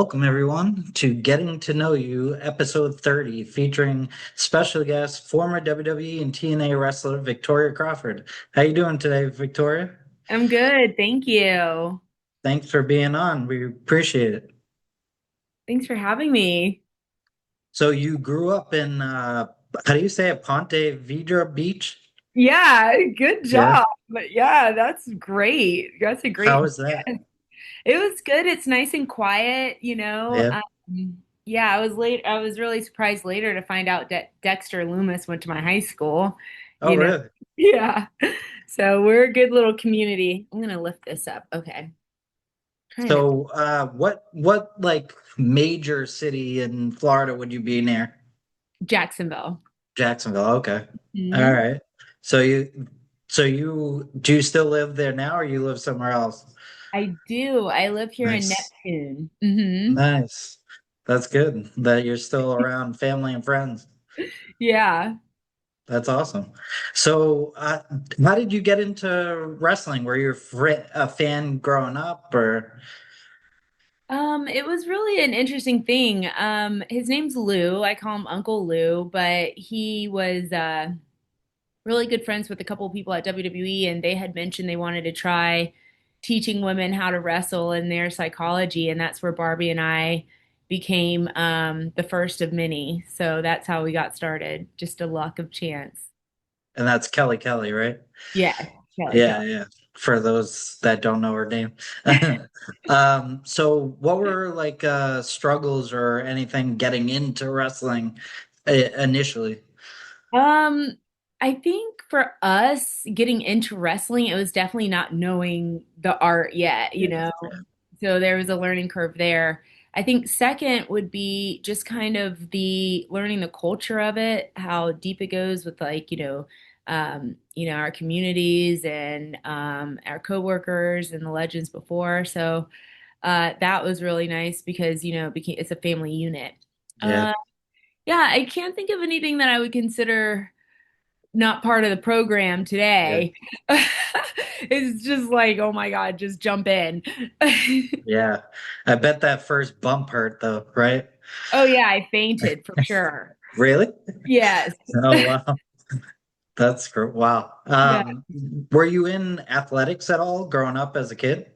Welcome, everyone, to Getting to Know You, episode 30, featuring special guest, former WWE and TNA wrestler Victoria Crawford. How you doing today, Victoria? I'm good. Thank you. Thanks for being on. We appreciate it. Thanks for having me. So you grew up in, how do you say it, Ponte Vedra Beach? Yeah, good Yeah. job. But yeah, that's great. That's a How great was that? guess. It was good. It's nice and quiet, you know. Yeah. Yeah, I was really surprised later to find out that Dexter Loomis went to my high school, Oh, you know. really? Yeah. So we're a good little community. I'm gonna lift this up. Okay. Trying to So, what like major city in Florida would you be near? Jacksonville. Jacksonville. Okay. All Mhm. right. So you do you still live there now or you live somewhere else? I do. I live here in Nice. Neptune. Hmm. Nice. That's good that you're still around family and friends. Yeah. That's awesome. So, how did you get into wrestling? Were you a fan growing up or? It was really an interesting thing. His name's Lou. I call him Uncle Lou, but he was really good friends with a couple of people at WWE, and they had mentioned they wanted to try teaching women how to wrestle and their psychology, and that's where Barbie and I became the first of many. So that's how we got started. Just a luck of chance. And that's Kelly Kelly, right? Yeah, Kelly Kelly. Yeah, yeah. For those that don't know her name. So what were like struggles or anything getting into wrestling initially? Um, I think for us getting into wrestling, it was definitely not knowing the art yet, you Yeah, know. yeah, So there was a learning curve there. I think second would be just kind of the learning the culture of it, how deep it goes with like, our communities and our coworkers and the legends before. So that was really nice because, it's a family unit. yeah, Uh, yeah, I can't think of anything that I would consider not part of the program yeah, today. It's just like, oh my God, just jump in. yeah. I bet that first bump hurt though, right? Oh yeah, I fainted for sure. Really? Yes. Oh wow, that's great. Wow. Yeah. Were you in athletics at all growing up as a kid?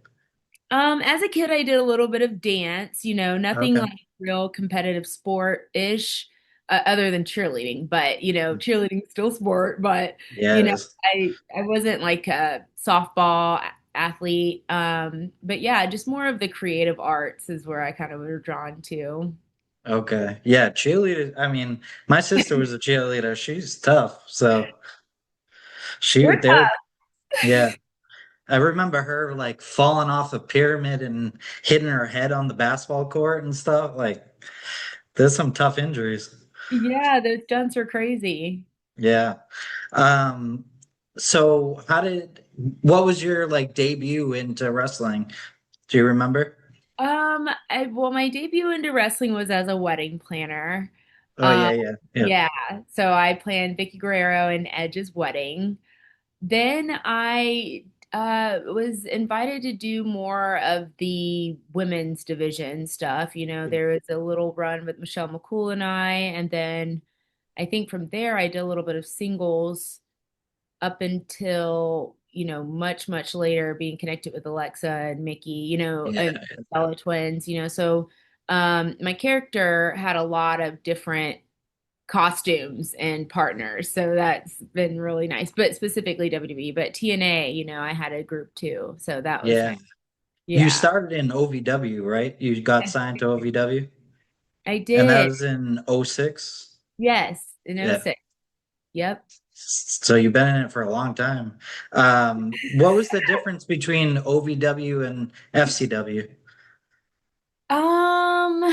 As a kid, I did a little bit of dance, nothing Okay. like real competitive sport-ish, other than cheerleading. But, cheerleading's still sport, but, Yeah, it is. I wasn't like a softball athlete. But yeah, just more of the creative arts is where I kind of were drawn to. Okay. Yeah, cheerleader. I mean, my sister was a cheerleader. She's tough. So We're they're, yeah. I remember her like falling off a pyramid and hitting her head on the basketball court and stuff. Like, there's some tough injuries. Yeah, those stunts are crazy. Yeah. Um, so what was your like debut into wrestling? Do you remember? Well, my debut into wrestling was as a wedding planner. Oh, Um, yeah, yeah, yeah. yeah, so I planned Vicky Guerrero and Edge's wedding. Then I was invited to do more of the women's division stuff. There was a little run with Michelle McCool and and then I think from there I did a little bit of singles up until much much later being connected with Alexa and Mickey, and Yeah. Bella twins, so my character had a lot of different costumes and partners, so that's been really nice, but specifically WWE. But TNA, I had a group too, so that was Yeah. nice. You Yeah, started in OVW, right? You got signed to OVW, I and that did. was in '06. Yes, in Yeah. '06. Yep. So you've been in it for a long time. What was the difference between OVW and FCW? Um,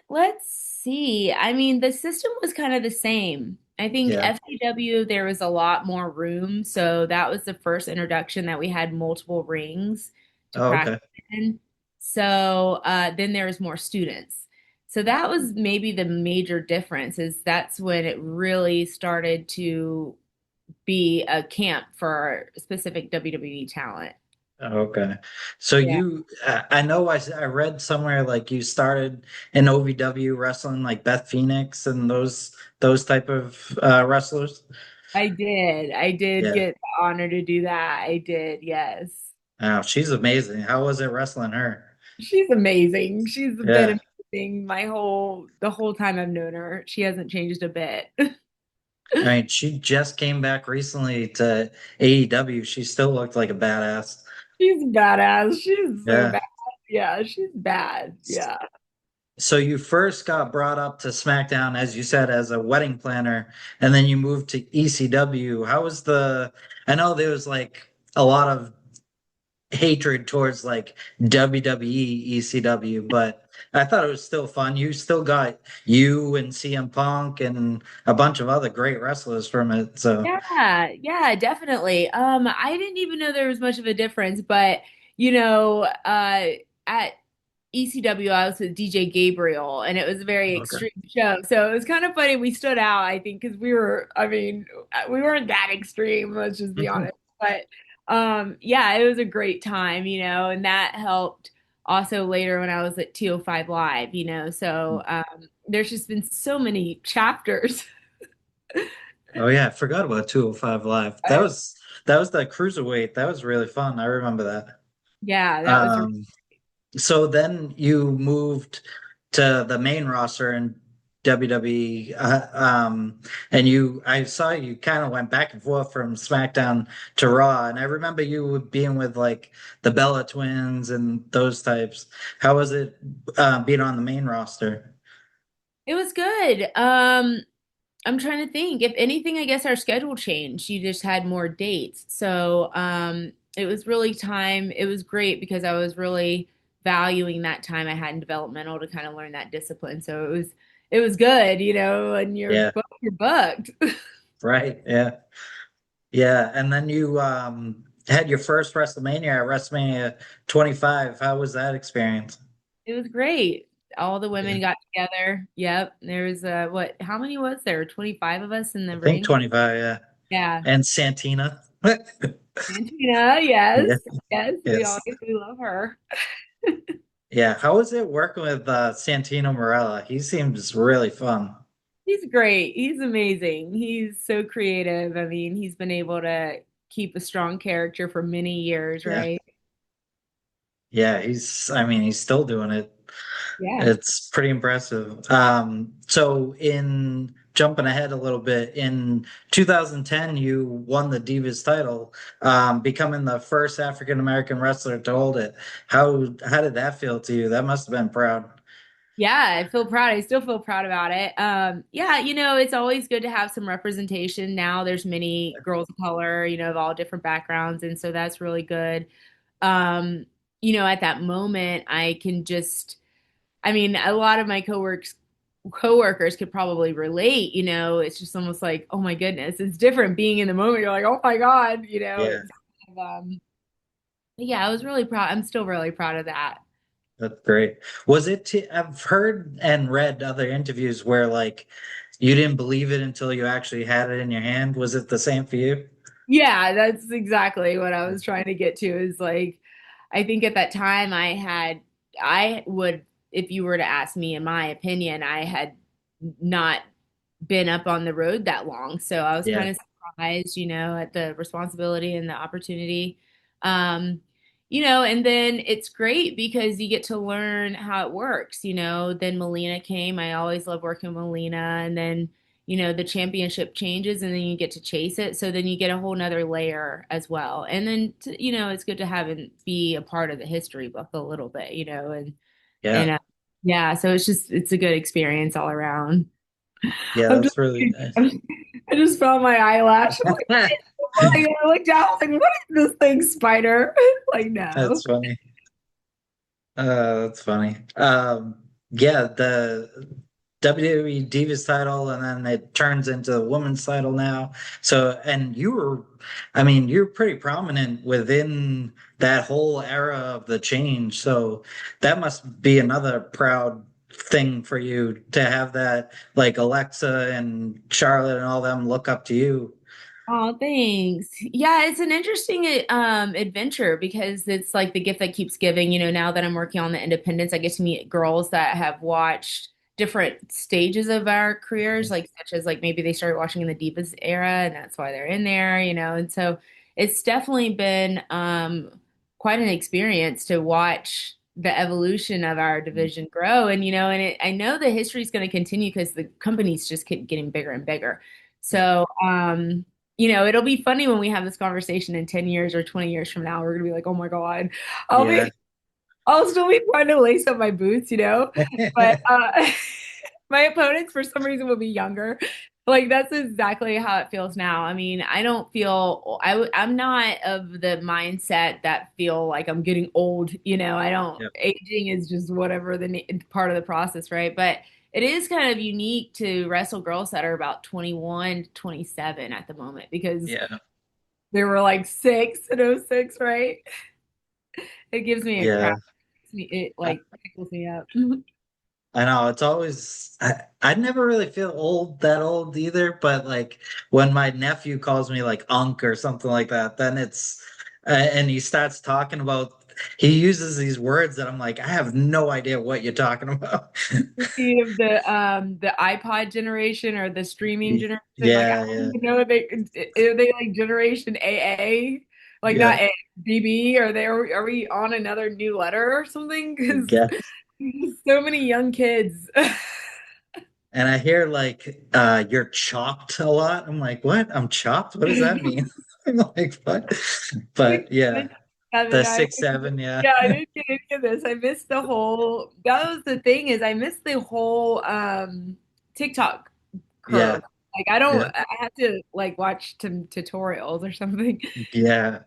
let's see. I mean, the system was kind of the same. I think Yeah. FCW, there was a lot more room. So that was the first introduction that we had multiple rings to Oh, practice okay. in. So then there was more students. So that was maybe the major difference is that's when it really started to be a camp for specific WWE talent. Okay. So Yeah, I know I read somewhere like you started in OVW wrestling like Beth Phoenix and those type of wrestlers. I did. I did Yeah. get the honor to do that. I did, yes. Wow, she's amazing. How was it wrestling her? She's amazing. She's been Yeah. amazing the whole time I've known her. She hasn't changed a bit. I mean, she just came back recently to AEW. She still looked like a badass. She's badass. She's so Yeah. bad. Yeah, she's bad. Yeah. So you first got brought up to SmackDown, as you said, as a wedding planner, and then you moved to ECW. How was I know there was like a lot of hatred towards like WWE ECW, but I thought it was still fun. You still got you and CM Punk and a bunch of other great wrestlers from it. So Yeah, yeah, definitely. I didn't even know there was much of a difference, but at ECW, I was with DJ Gabriel, and it was a very okay. extreme show. So it was kind of funny. We stood out, I think, because I mean, we weren't that extreme, let's just be honest. But yeah, it was a great time, and that helped also later when I was at 205 Live, So there's just been so many chapters. Oh yeah, I forgot about 205 Live. That was the cruiserweight. That was really fun. I remember that. Yeah, that was Um, so then you moved to the main roster in WWE, and I saw you kind of went back and forth from SmackDown to Raw, and I remember you being with like the Bella Twins and those types. How was it being on the main roster? It was good. I'm trying to think. If anything, I guess our schedule changed. You just had more dates. So, it was really time. It was great because I was really valuing that time I had in developmental to kind of learn that discipline. So it was good, and Yeah, you're booked. right. Yeah, yeah. And then you had your first WrestleMania at WrestleMania 25. How was that experience? It was great. All the Yeah, women got together. Yep. There was how many was there? 25 of us in I the think ring. 25. Yeah, Yeah. and Santina. Antina, yes. Yeah. Yes, Yes. we love her. Yeah. How is it working with Santino Marella? He seems really fun. He's great. He's amazing. He's so creative. I mean, he's been able to keep a strong character for many years, Yeah. right? Yeah. I mean, he's still doing it. Yeah. It's pretty impressive. So in jumping ahead a little bit, in 2010, you won the Divas title, becoming the first African American wrestler to hold it. How did that feel to you? That must have been proud. Yeah, I feel proud. I still feel proud about it. Yeah, it's always good to have some representation. Now there's many girls of color, of all different backgrounds, and so that's really good. Um, at that moment, I mean, a lot of my coworkers could probably relate, it's just almost like, oh my goodness, it's different being in the moment. You're like, oh my God, Yeah. it's yeah, I was really proud. I'm still really proud of that. That's great. I've heard and read other interviews where like you didn't believe it until you actually had it in your hand. Was it the same for you? Yeah, that's exactly what I was trying to get to is like, I think at that time I would, if you were to ask me in my opinion, I had not been up on the road that long. So I was Yeah. kind of surprised, at the responsibility and the opportunity. Um, and then it's great because you get to learn how it works, Then Melina came. I always love working with Melina. And then, the championship changes and then you get to chase it. So then you get a whole nother layer as well. And then, it's good to have and be a part of the history book a little bit, and Yeah. yeah, so it's a good experience all around. Yeah, I'm just, that's really nice. I just found my eyelash. I'm like, what is it? I looked down. I was like, what is this thing, spider? Like, no. That's funny. That's funny. Yeah, the WWE Divas title, and then it turns into the women's title now. So, and I mean, you're pretty prominent within that whole era of the change. So that must be another proud thing for you to have that, like Alexa and Charlotte and all them look up to you. Oh, thanks. Yeah, it's an interesting adventure because it's like the gift that keeps giving. Now that I'm working on the independence, I get to meet girls that have watched different stages of our careers, like such as like maybe they started watching in the Divas era and that's why they're in there. And so it's definitely been quite an experience to watch the evolution of our division grow. I know the history is going to continue because the companies just keep getting bigger and bigger. So, it'll be funny when we have this conversation in 10 years or 20 years from now. We're gonna be like, oh my God, I'll Yeah. be I'll still be trying to lace up my boots. But my opponents for some reason will be younger. Like that's exactly how it feels now. I mean, I don't feel I'm not of the mindset that feel like I'm getting old. I don't Yep. aging is just whatever part of the process, right? But it is kind of unique to wrestle girls that are about 21 to 27 at the moment because Yeah. they were like 6 and 06, right? It gives me a crap. Yeah. It I, like tickles me up. I know it's always I never really feel that old either, but like when my nephew calls me like Unc or something like that, then it's and he starts talking about he uses these words that I'm like, I have no idea what you're talking about. Speed of the iPod generation or the streaming generation. Like I Yeah, don't yeah, even know if are they like generation AA, like yeah. not A, BB, or are we on another new letter or something? Because Yeah. so many young kids. And I hear like you're chopped a lot. I'm like, what? I'm chopped? What does that mean? I'm like, what? But yeah, the Seven, 6'7", yeah. yeah, I didn't get any of this. I missed the whole. That was the thing is I missed the whole TikTok Yeah, curve. Like I don't. yeah, I have to like watch tutorials or something. yeah,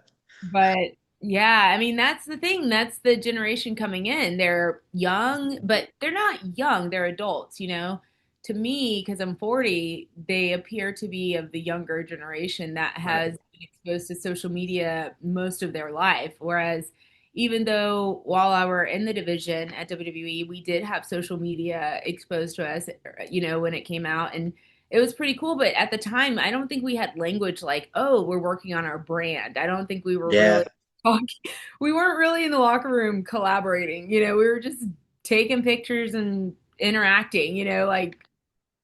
But yeah, I mean, that's the thing. That's the generation coming in. They're young, but they're not young. They're adults. To me, because I'm 40, they appear to be of the younger generation that right. has been exposed to social media most of their life. Whereas, even though while I were in the division at WWE, we did have social media exposed to us, when it came out. And it was pretty cool. But at the time, I don't think we had language like, oh, we're working on our brand. I don't think we were really Yeah, talking. We weren't really in the locker room collaborating. We were just taking pictures and interacting,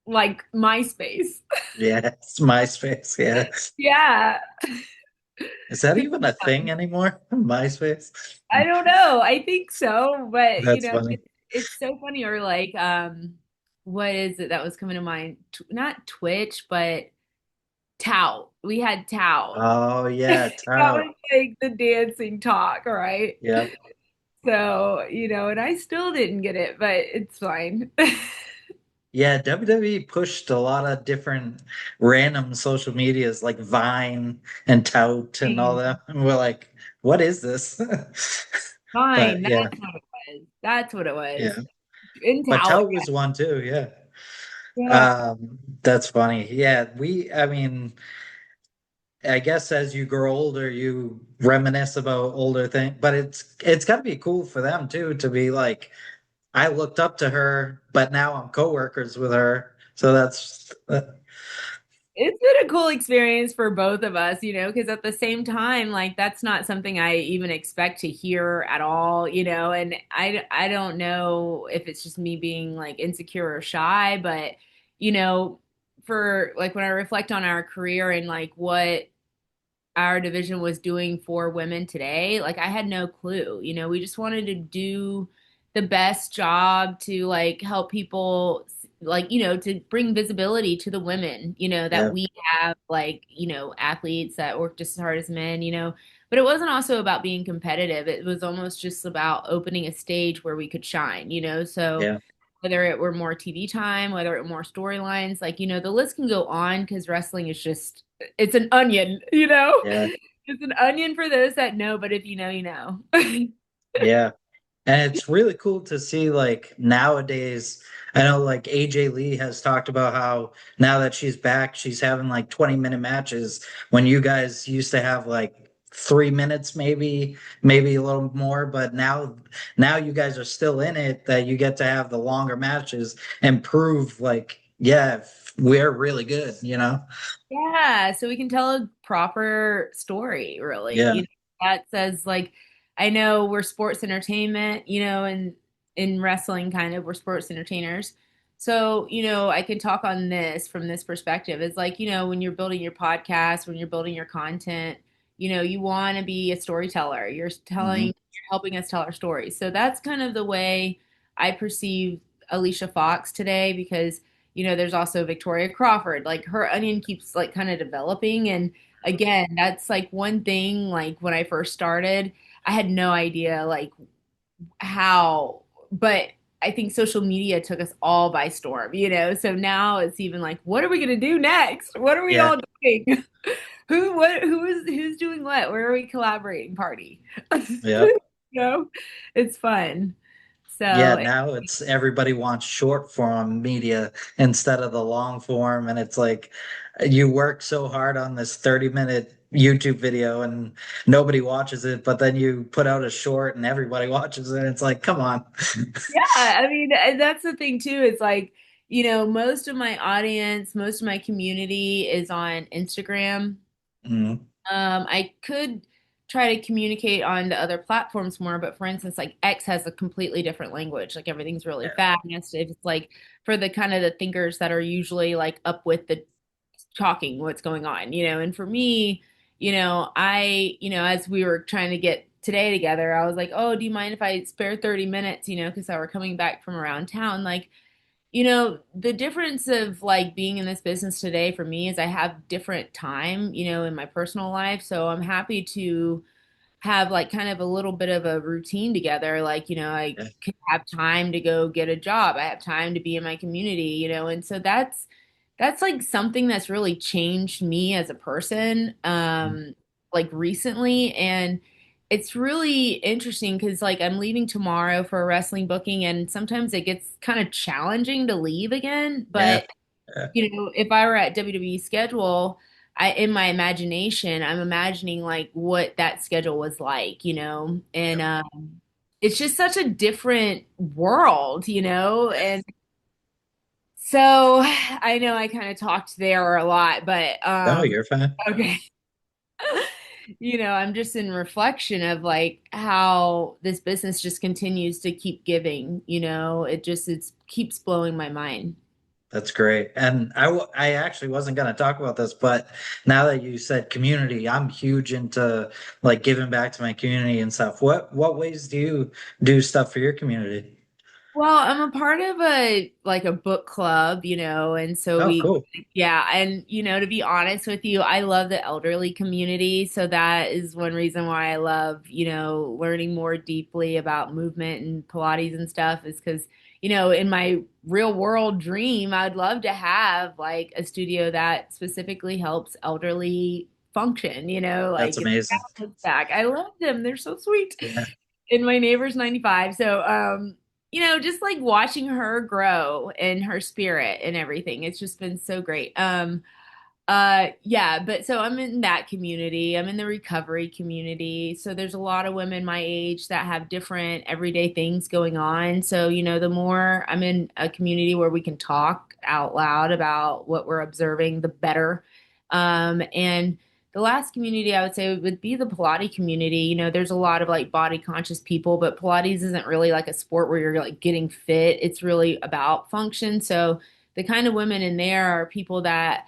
like MySpace. yeah. It's MySpace. Yeah. Yeah. Is that even a thing anymore? MySpace? I don't know. I think so, but That's funny. it's so funny. Or like, what is it that was coming to mind? Not Twitch, but Tout. We had Tout. Oh yeah, That tout. was like the dancing talk, right? Yeah. So, and I still didn't get it, but it's fine. Yeah, WWE pushed a lot of different random social medias like Vine and Tout and all that. And we're like, what is this? Fine, But yeah, that's what it was. That's what it yeah. was. In But Tout. Tout was one too, yeah. Yeah. That's funny. Yeah, I mean, I guess as you grow older, you reminisce about older things, but it's got to be cool for them too to be like, I looked up to her, but now I'm coworkers with her. So that's It's been a cool experience for both of us, because at the same time, like that's not something I even expect to hear at all, and I don't know if it's just me being like insecure or shy, but you know, for like when I reflect on our career and like what our division was doing for women today, like I had no clue. We just wanted to do the best job to like help people like, to bring visibility to the women, that yeah, we have like, athletes that work just as hard as men. But it wasn't also about being competitive. It was almost just about opening a stage where we could shine. So yeah, whether it were more TV time, whether it were more storylines, like, the list can go on because wrestling is just, it's an onion. yeah, It's an onion for those that know, but if you know, you know. yeah. And it's really cool to see like nowadays. I know like AJ Lee has talked about how now that she's back, she's having like 20-minute matches when you guys used to have like 3 minutes, maybe a little more. But now you guys are still in it that you get to have the longer matches and prove like yeah, if we're really good, you know? Yeah, so we can tell a proper story, really. Yeah. That says like I know we're sports entertainment, and in wrestling kind of we're sports entertainers. So, I can talk on this from this perspective. It's like, when you're building your podcast, when you're building your content, you want to be a storyteller. Hmm. You're helping us tell our stories. So that's kind of the way I perceive Alicia Fox today because there's also Victoria Crawford. Like her onion keeps like kind of developing. And again, that's like one thing, like when I first started, I had no idea like how, but I think social media took us all by storm. So now it's even like, what are we gonna do next? What are we Yeah. all doing? Who's doing what? Where are we collaborating party? Yep. It's fun. Yeah, So now it's everybody wants short form media instead of the long form. And it's like you work so hard on this 30-minute YouTube video and nobody watches it, but then you put out a short and everybody watches it. It's like, come on. yeah, I mean, and that's the thing too. It's like, most of my audience, most of my community is on Instagram. Mhm. I could try to communicate on the other platforms more, but for instance, like X has a completely different language. Like everything's really Yeah. fast. It's like for the kind of the thinkers that are usually like up with the talking what's going on. And for me, as we were trying to get today together, I was like, oh, do you mind if I spare 30 minutes, because I were coming back from around town, like the difference of like being in this business today for me is I have different time, in my personal life. So I'm happy to have like kind of a little bit of a routine together. Like, I Yeah. could have time to go get a job. I have time to be in my community. And so that's like something that's really changed me as a person, like recently. And it's really interesting because like I'm leaving tomorrow for a wrestling booking, and sometimes it gets kind of challenging to leave again. Yeah. But Yeah. if I were at WWE schedule, in my imagination, I'm imagining like what that schedule was like, and Yep. it's just such a different world, Yeah. and so I know I kind of talked there a lot, but No, you're fine. okay. I'm just in reflection of like how this business just continues to keep giving, it keeps blowing my mind. That's great. And I actually wasn't going to talk about this, but now that you said community, I'm huge into like giving back to my community and stuff. What ways do you do stuff for your community? Well, I'm a part of a book club, and so Oh, cool. yeah, and to be honest with you, I love the elderly community, so that is one reason why I love, learning more deeply about movement and Pilates and stuff is because, in my real world dream, I'd love to have like a studio that specifically helps elderly function, like That's get the amazing. balance back. I love them. They're so sweet. Yeah. And my neighbor's 95. So, just like watching her grow in her spirit and everything. It's just been so great. Yeah, but so I'm in that community. I'm in the recovery community. So there's a lot of women my age that have different everyday things going on. So, the more I'm in a community where we can talk out loud about what we're observing, the better. And the last community I would say would be the Pilates community. There's a lot of like body conscious people, but Pilates isn't really like a sport where you're like getting fit. It's really about function. So the kind of women in there are people that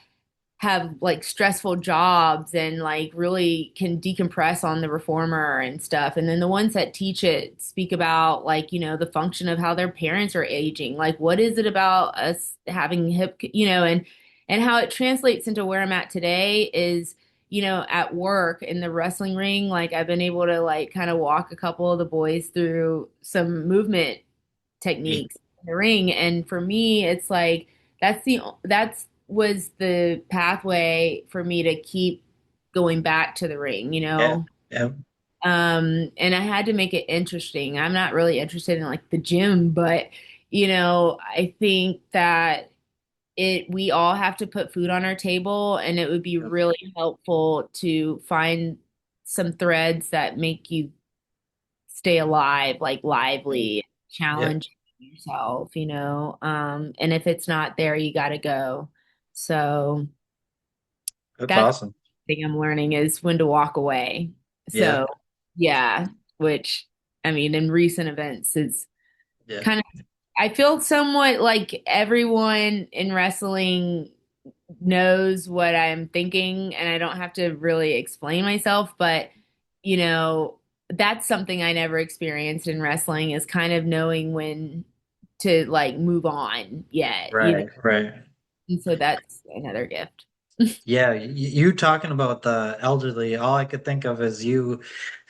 have like stressful jobs and like really can decompress on the reformer and stuff. And then the ones that teach it speak about like, the function of how their parents are aging. Like what is it about us having and how it translates into where I'm at today is, at work in the wrestling ring, like I've been able to like kind of walk a couple of the boys through some movement techniques in the ring. And for me, it's like that's was the pathway for me to keep going back to the ring, you Yeah. know. Yeah. And I had to make it interesting. I'm not really interested in like the gym, but I think that we all have to put food on our table, and it would be Yep. really helpful to find some threads that make you stay alive, like Yeah. lively, Yeah. challenge. yourself, and if it's not there, you got to go. So That's that's awesome. the thing I'm learning is when to walk away. Yeah. So yeah, which I mean, in recent events, it's Yeah. kind of, I feel somewhat like everyone in wrestling knows what I'm thinking and I don't have to really explain myself, but you know, that's something I never experienced in wrestling is kind of knowing when to like move on yet. Right. Right. And so that's another gift. Yeah, you talking about the elderly, all I could think of is you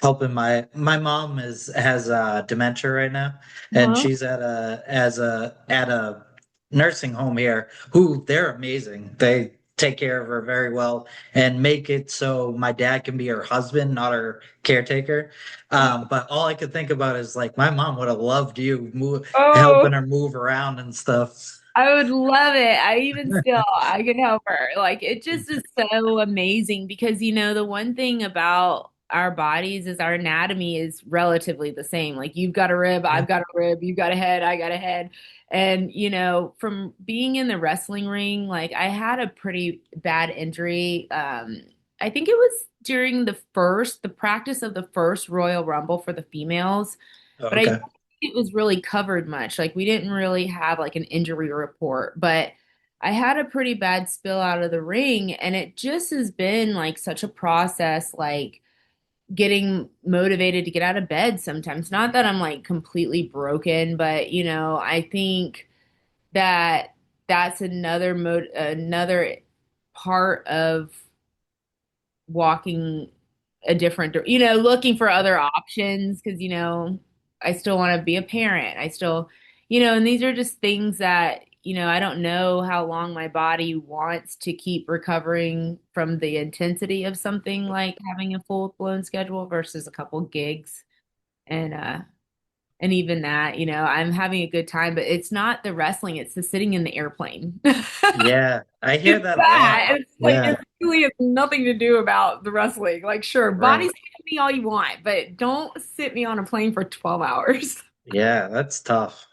helping my mom is has dementia right now, and Huh? she's at a nursing home here who they're amazing. They take care of her very well and make it so my dad can be her husband, not her caretaker. But all I could think about is like my mom would have loved you Oh, helping her move around and stuff. I would love it. I even still, I could help her. Like, it just is so amazing because, the one thing about our bodies is our anatomy is relatively the same. Like, you've got a rib, Yeah. I've got a rib, you've got a head, I got a head. And, from being in the wrestling ring, like, I had a pretty bad injury. I think it was during the practice of the first Royal Rumble for the females. But I don't Okay. think it was really covered much. Like we didn't really have like an injury report, but I had a pretty bad spill out of the ring and it just has been like such a process, like getting motivated to get out of bed sometimes. Not that I'm like completely broken, but I think that that's another part of walking a different, looking for other options because, I still want to be a parent. I still, and these are just things that, I don't know how long my body wants to keep recovering from the intensity of something like having a full-blown schedule versus a couple gigs. And and even that, I'm having a good time, but it's not the wrestling, it's the sitting in the airplane. Yeah, I hear It's that a lot. that. It's like Yeah, it really has nothing to do about the wrestling. Like, sure, body right. scan me all you want, but don't sit me on a plane for 12 hours. Yeah, that's tough.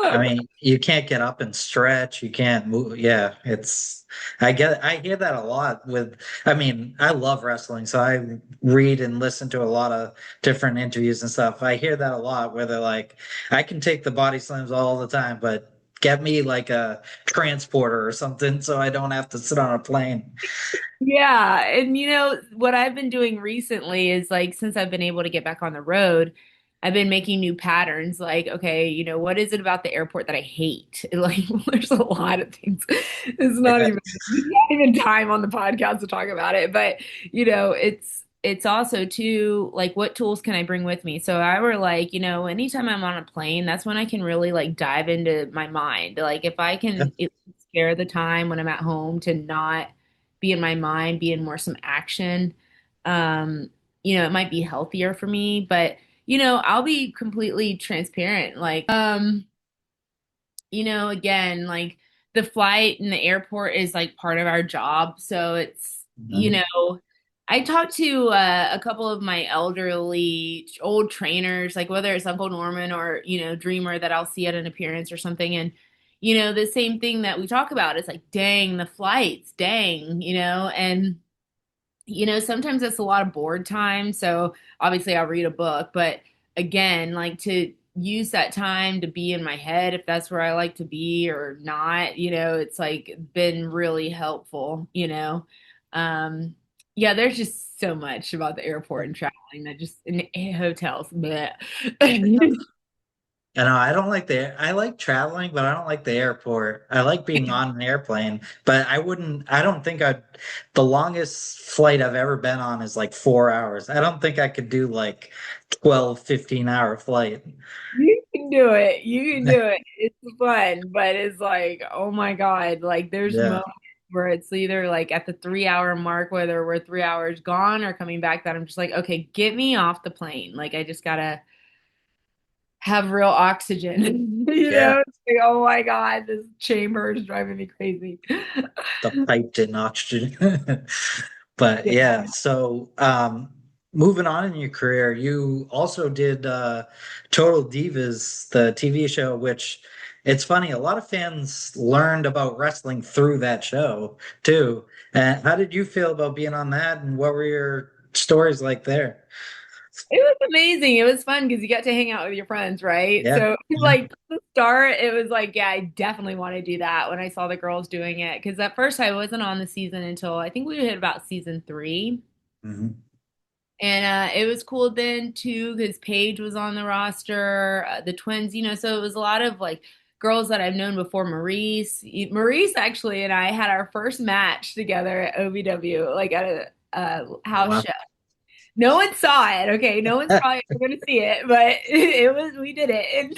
I mean, you can't get up and stretch. You can't move. Yeah, I hear that a lot I mean, I love wrestling, so I read and listen to a lot of different interviews and stuff. I hear that a lot where they're like, I can take the body slams all the time, but get me like a transporter or something so I don't have to sit on a plane. Yeah, and what I've been doing recently is like since I've been able to get back on the road, I've been making new patterns. Like, okay, what is it about the airport that I hate? Like, there's a lot of things. Yeah. It's not even time on the podcast to talk about it. But it's also too like what tools can I bring with me? So I were like, anytime I'm on a plane, that's when I can really like dive into my mind. Like if I can spare the time when I'm at home to not be in my mind, be in more some action. Um, it might be healthier for me, but I'll be completely transparent. Like, again, like the flight and the airport is like part of our job. So it's, Mhm. I talked to a couple of my elderly old trainers, like whether it's Uncle Norman or, Dreamer that I'll see at an appearance or something. And, the same thing that we talk about is like, dang, the flights, dang, and sometimes it's a lot of board time. So obviously I'll read a book, but again, like to use that time to be in my head if that's where I like to be or not, it's like been really helpful, Um, yeah, there's just so much about the airport and traveling that just in hotels. Bleh. I know I like traveling, but I don't like the airport. I like being on an airplane, but I don't think the longest flight I've ever been on is like 4 hours. I don't think I could do like 12, 15 hour flight. You can do it. You can do it. It's fun, but it's like, oh my God, like there's Yeah. moments where it's either like at the 3 hour mark, whether we're 3 hours gone or coming back, that I'm just like, okay, get me off the plane. Like I just gotta have real oxygen. Yeah. It's like, oh my God, this chamber is driving me crazy. The piped in oxygen. But Yeah. yeah, so moving on in your career, you also did Total Divas, the TV show, which it's funny, a lot of fans learned about wrestling through that show too. And how did you feel about being on that, and what were your stories like there? It was amazing. It was fun because you got to hang out with your friends, right? Yeah. So, Yeah. like, to start, it was like, yeah, I definitely want to do that when I saw the girls doing it. Because at first, I wasn't on the season until I think we hit about season three. Mhm. And it was cool then too because Paige was on the roster, the twins, so it was a lot of like girls that I've known before. Maurice actually and I had our first match together at OVW, like at a house Wow. show. No one saw it, okay? No one's probably ever going to see it, but we did it. And,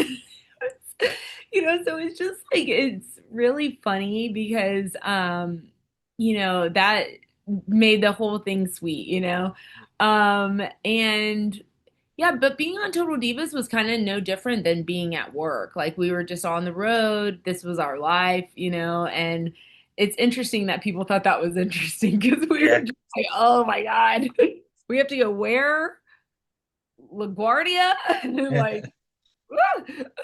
so it's just like, it's really funny because, that made the whole thing sweet. And yeah, but being on Total Divas was kind of no different than being at work. Like we were just on the road. This was our life, and it's interesting that people thought that was interesting because we were Yeah. just like, oh my God, we have to go where? LaGuardia? Like,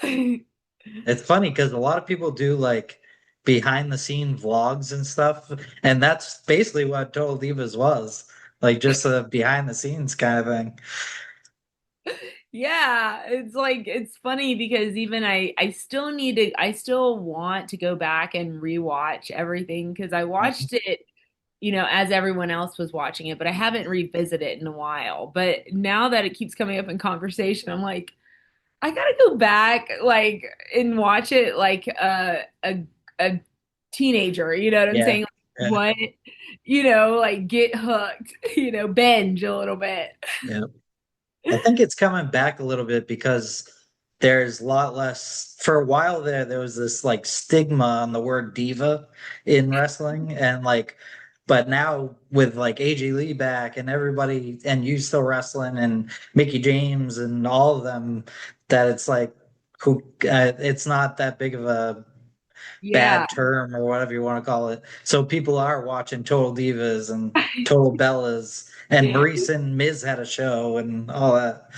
It's funny because a lot of people do like behind the scene vlogs and stuff, and that's basically what Total Divas was. Like just a behind the scenes kind of thing. yeah, it's like it's funny because even I still want to go back and rewatch everything because I Mhm. watched it, as everyone else was watching it, but I haven't revisited it in a while. But now that it keeps coming up in conversation, I'm like, I gotta go back like and watch it like a teenager, you know what I'm Yeah. saying? Like, Yeah. what, like get hooked, binge a little bit. Yeah. I think it's coming back a little bit because there's a lot less. For a while there was this like stigma on the word diva in wrestling, and like, but now with like AJ Lee back and everybody, and you still wrestling and Mickey James and all of them, that it's like, who, it's not that big of a Yeah. bad term or whatever you want to call it. So people are watching Total Divas and Total Bellas, and Maurice and Miz had a show and all that.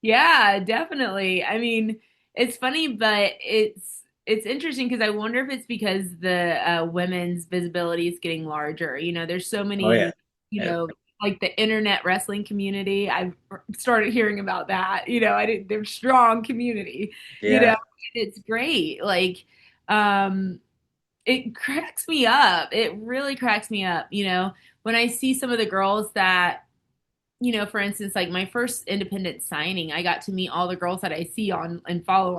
Yeah, definitely. I mean, it's funny, but it's interesting because I wonder if it's because the women's visibility is getting larger. There's so Oh yeah. many, Yeah. like the internet wrestling community. I've started hearing about that. I did They're strong community. Yeah. It's great. Like, um, it cracks me up. It really cracks me up. When I see some of the girls that for instance, like my first independent signing, I got to meet all the girls that I see on and follow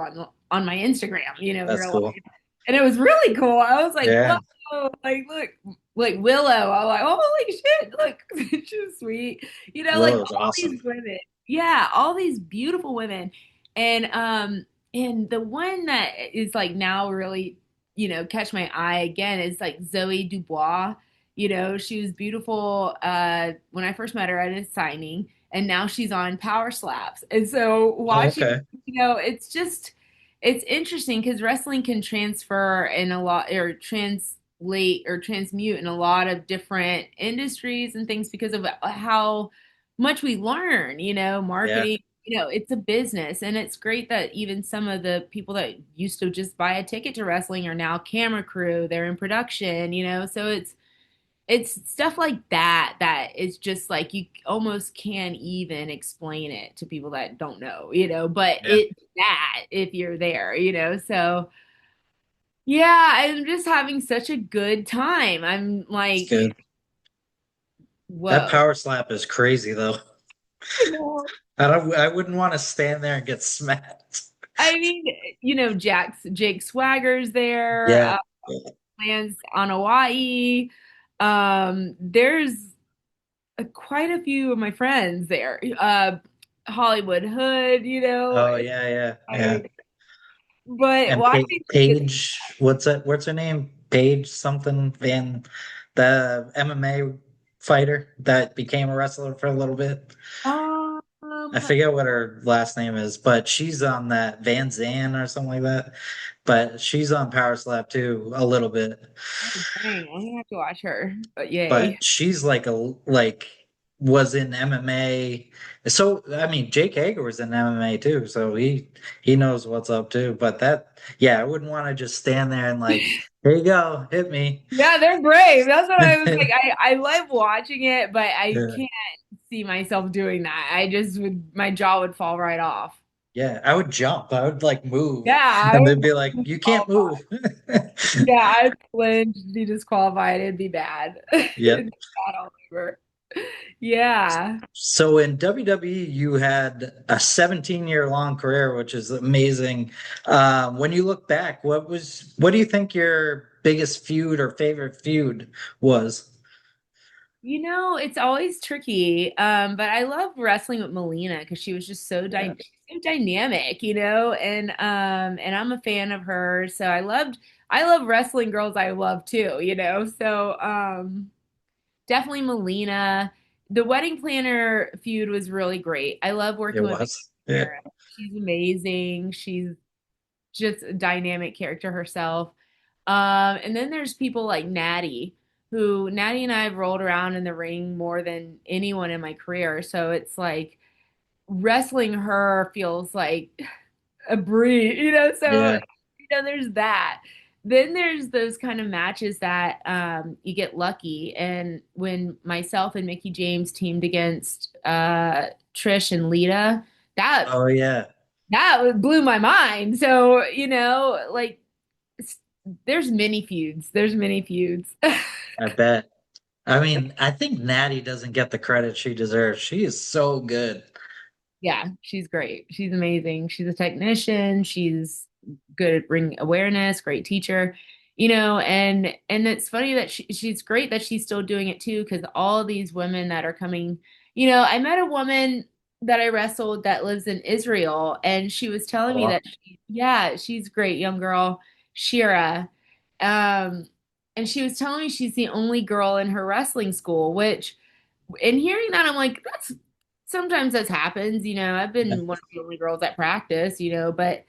on my Instagram, in That's real life. cool. And it was really cool. I was like, Yeah. whoa, like look, like Willow. I'm like, holy shit, look, she's sweet. Like Willow's all awesome. these women. Yeah, all these beautiful women. And and the one that is like now really, catch my eye again is like Zoe Dubois. She was beautiful when I first met her at a signing, and now she's on Power Slaps. And so Oh, watching, okay. it's interesting because wrestling can transfer in a lot or translate or transmute in a lot of different industries and things because of how much we learn, Yeah. marketing. It's a business, and it's great that even some of the people that used to just buy a ticket to wrestling are now camera crew, they're in production, so it's stuff like that is just like you almost can't even explain it to people that don't know, but Yeah. it's that if you're there, so yeah, I'm just having such a good time. I'm It's like, good. That whoa. power slap is crazy though. I know. I wouldn't want to stand there and get smacked. I mean, Jake Swagger's there, Yeah. lands on Hawaii. There's quite a few of my friends there. Hollywood Hood, Oh yeah, yeah, yeah. I, but And watching Paige, what's her name? Paige something Van, the MMA fighter that became a wrestler for a little bit. um I forget what her last name is, but she's on that Van Zan or something like that. But she's on Power Slap too, a little bit. oh, dang, I'm gonna have to watch her. But But yay. she's like was in MMA. So I mean, Jake Hager was in MMA too, so he knows what's up too. But that, yeah, I wouldn't want to just stand there and like, here you go, hit me. Yeah, they're brave. That's what I was like. I love watching it, but I Yeah, can't see myself doing that. I just would, my jaw would fall right off. yeah, I would jump. I would like move, Yeah, I and they'd would be like, be "You can't disqualified. move." Yeah, I'd flinch, be disqualified. It'd be bad. Yep. It'd be bad all over. Yeah. So in WWE, you had a 17-year long career, which is amazing. When you look back, what do you think your biggest feud or favorite feud was? You know, it's always tricky. But I love wrestling with Melina because she was just Yeah. so dynamic, and I'm a fan of her. So I love wrestling girls I love too. So definitely Melina. The wedding planner feud was really great. I love It working with was. Yeah. Victoria. She's amazing. She's just a dynamic character herself. And then there's people like Natty and I have rolled around in the ring more than anyone in my career. So it's like wrestling her feels like a breeze. So Yeah. there's that. Then there's those kind of matches that you get lucky. And when myself and Mickey James teamed against Trish and Lita, that Oh yeah. blew my mind. So, like there's many feuds. There's many feuds. I bet. I mean, I think Natty doesn't get the credit she deserves. She is so good. Yeah, she's great. She's amazing. She's a technician. She's good at bringing awareness, great teacher, and it's funny that she's great that she's still doing it too, because all these women that are coming, I met a woman that I wrestled that lives in Israel, and she was telling Oh, me wow. that yeah, she's great, young girl, Shira. Um, and she was telling me she's the only girl in her wrestling school, which in hearing that, I'm like, that's sometimes that happens. I've Yeah. been one of the only girls at practice, but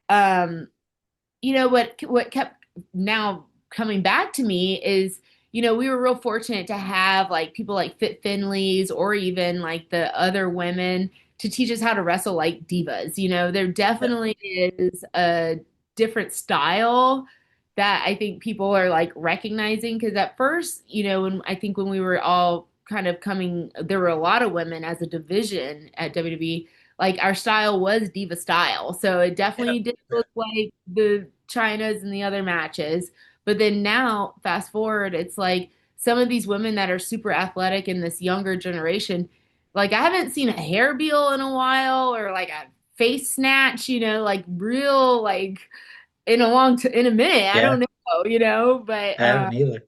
um, what kept now coming back to me is, we were real fortunate to have like people like Fit Finley's or even like the other women to teach us how to wrestle like divas. There definitely is a different style that I think people are like recognizing, because at first, when we were all kind of coming, there were a lot of women as a division at WWE. Like our style was diva style, so it Yeah. definitely did look like the Chinas and the other matches. But then now, fast forward, it's like some of these women that are super athletic in this younger generation, like I haven't seen a hair beel in a while or like a face snatch, like real like in a minute. I Yeah. don't know, but I haven't either.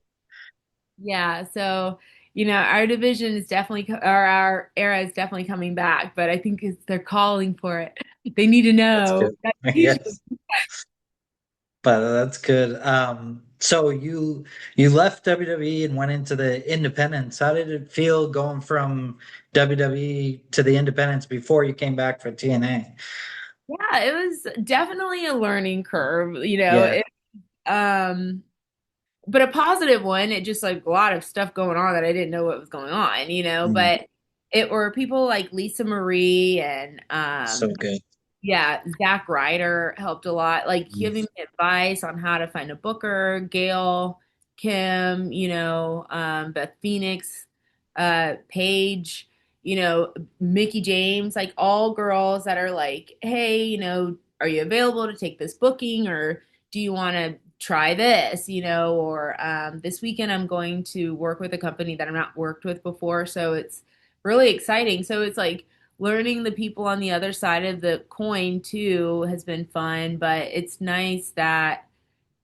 yeah, so our division is definitely or our era is definitely coming back, but I think they're calling for it. They need to That's know. good. Yes. But that's good. So you left WWE and went into the independents. How did it feel going from WWE to the independents before you came back for TNA? Yeah, it was definitely a learning curve, Yeah. um but a positive one. It just like a lot of stuff going on that I didn't know what was going on, Mm, but it were people like Lisa Marie and so good. yeah, Zach Ryder helped a lot, like Mm, giving me advice on how to find a booker, Gail, Kim, Beth Phoenix, Paige, Mickey James, like all girls that are like, hey, are you available to take this booking, or do you want to try this, or this weekend I'm going to work with a company that I've not worked with before. So it's really exciting. So it's like, learning the people on the other side of the coin too has been fun, but it's nice that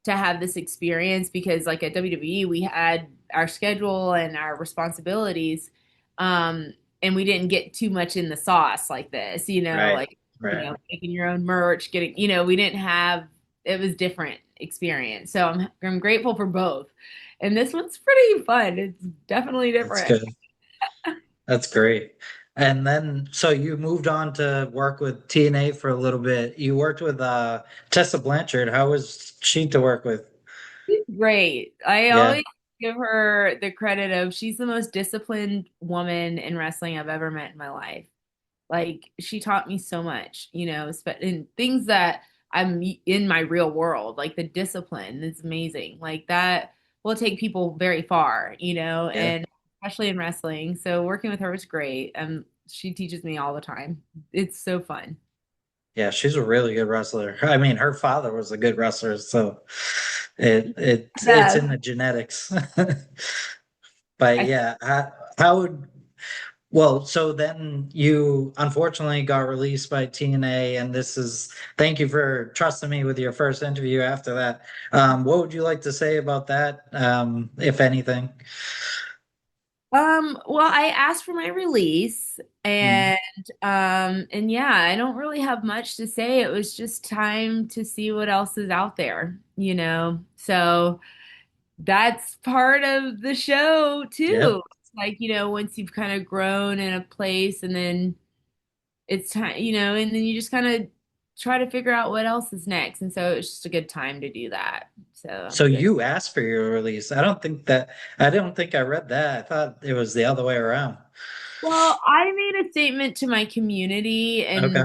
to have this experience, because like at WWE we had our schedule and our responsibilities, and we didn't get too much in the sauce like this, right. like Right. making your own merch, getting, we didn't have, it was different experience. So I'm grateful for both. And this one's pretty fun. It's definitely That's different. good. That's great. And then, so you moved on to work with TNA for a little bit. You worked with Tessa Blanchard. How was she to work with? Great. I Yeah. always give her the credit of she's the most disciplined woman in wrestling I've ever met in my life. Like she taught me so much, in things that I'm in my real world, like the discipline is amazing. Like that will take people very far, Yeah. and especially in wrestling. So working with her was great. She teaches me all the time. It's so fun. Yeah, she's a really good wrestler. I mean, her father was a good wrestler, so it's Yes. in the genetics. But I, yeah, how would well, so then you unfortunately got released by TNA, and this is thank you for trusting me with your first interview after that. What would you like to say about that, if anything? well, I asked for my release Mm, and yeah, I don't really have much to say. It was just time to see what else is out there, So that's part of the show too. yep. It's like, once you've kind of grown in a place and then it's time, and then you just kind of try to figure out what else is next. And so it's just a good time to do that. So So I'm good. you asked for your release. I don't think I read that. I thought it was the other way around. Well, I made a statement to my community Okay. and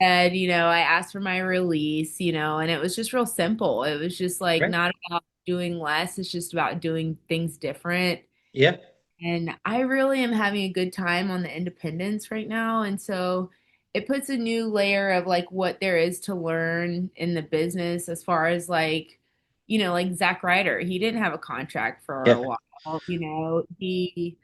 said, I asked for my release, and it was just real simple. It was just like Right. not about doing less, it's just about doing things different. Yep. And I really am having a good time on the independence right now. And so it puts a new layer of like what there is to learn in the business as far as like, like Zack Ryder, he didn't have a contract for a Yeah. while, he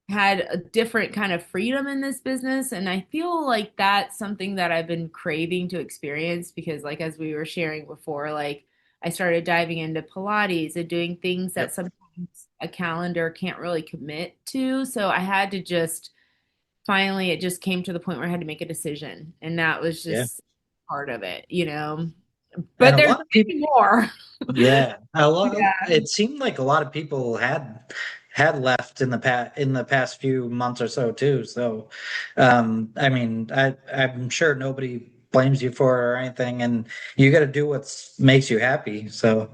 had a different kind of freedom in this business. And I feel like that's something that I've been craving to experience because, like, as we were sharing before, like, I started diving into Pilates and doing things that Yep. sometimes a calendar can't really commit to. So I had to just finally, it just came to the point where I had to make a decision. And that was Yeah. just part of it. And But a there's lot of people, many more. yeah, a lot. Yeah. It seemed like a lot of people had left in the past few months or so too. So, I mean, I'm sure nobody blames you for it or anything, and you got to do what makes you happy. So,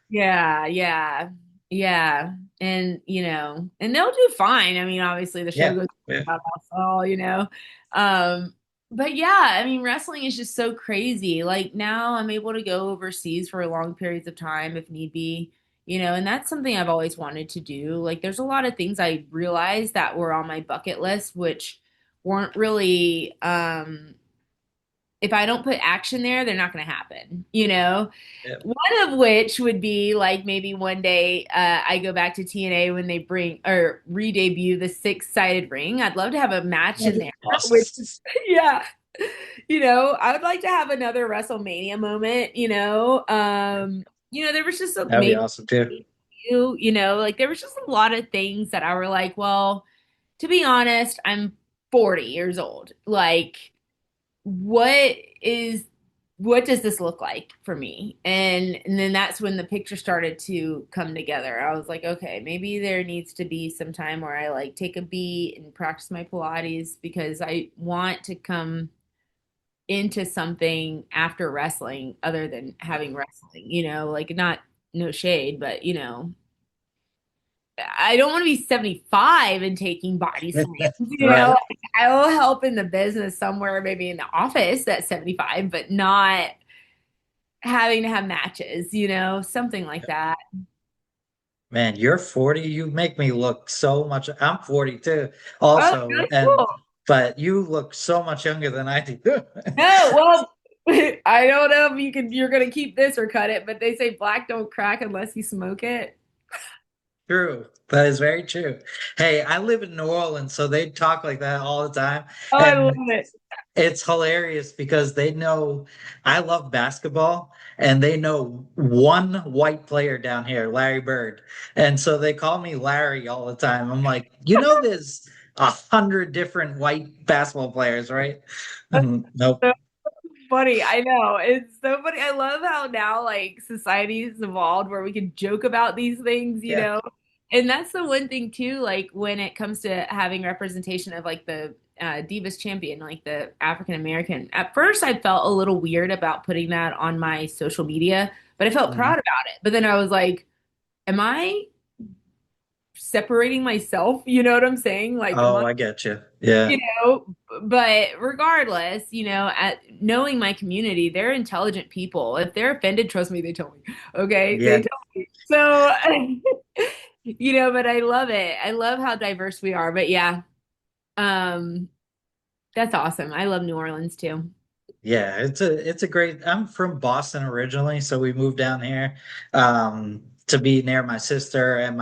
Yeah, yeah, yeah. And they'll do fine. I mean, obviously the show yeah, goes yeah, about us all. Um, but yeah, I mean, wrestling is just so crazy. Like now I'm able to go overseas for long periods of time if need be, and that's something I've always wanted to do. Like there's a lot of things I realized that were on my bucket list, which weren't really if I don't put action there, they're not going to happen. yeah. One of which would be like maybe one day I go back to TNA when they bring or re-debut the six-sided ring. I'd love to have a match That'd in be there. Which, awesome. yeah, I would like to have another WrestleMania moment. There was just a That'd be maybe awesome too. like there was just a lot of things that I were like, well, to be honest, I'm 40 years old. Like what is what does this look like for me? And then that's when the picture started to come together. I was like, okay, maybe there needs to be some time where I like take a beat and practice my Pilates because I want to come into something after wrestling other than having wrestling, like not no shade, but I don't want to be 75 and taking body slams. Right. I will help in the business somewhere, maybe in the office at 75, but not having to have matches, something like that. Man, you're 40. You make me look so much. I'm 42 Oh, also, that's cool. but you look so much younger than I do. No, well, I don't know if you're gonna keep this or cut it, but they say black don't crack unless you smoke it. True. That is very true. Hey, I live in New Orleans, so they talk like that all the time. Oh, I love And it. it's hilarious because they know I love basketball and they know one white player down here, Larry Bird. And so they call me Larry all the time. I'm like, there's 100 different white basketball players, right? Nope. So funny. I know. It's so funny. I love how now like society's evolved where we can joke about these things, Yeah. And that's the one thing too, like when it comes to having representation of like the Divas champion, like the African American. At first I felt a little weird about putting that on my social media, but I felt proud Mhm. about it. But then I was like, am I separating myself, you know what I'm saying? Like Oh, I get you. Yeah. you know, but regardless, at knowing my community, they're intelligent people. If they're offended, trust me, they tell me. Okay, they Yeah. tell me. So, but I love it. I love how diverse we are. But yeah, um, that's awesome. I love New Orleans too. Yeah, it's a great. I'm from Boston originally, so we moved down here to be near my sister, and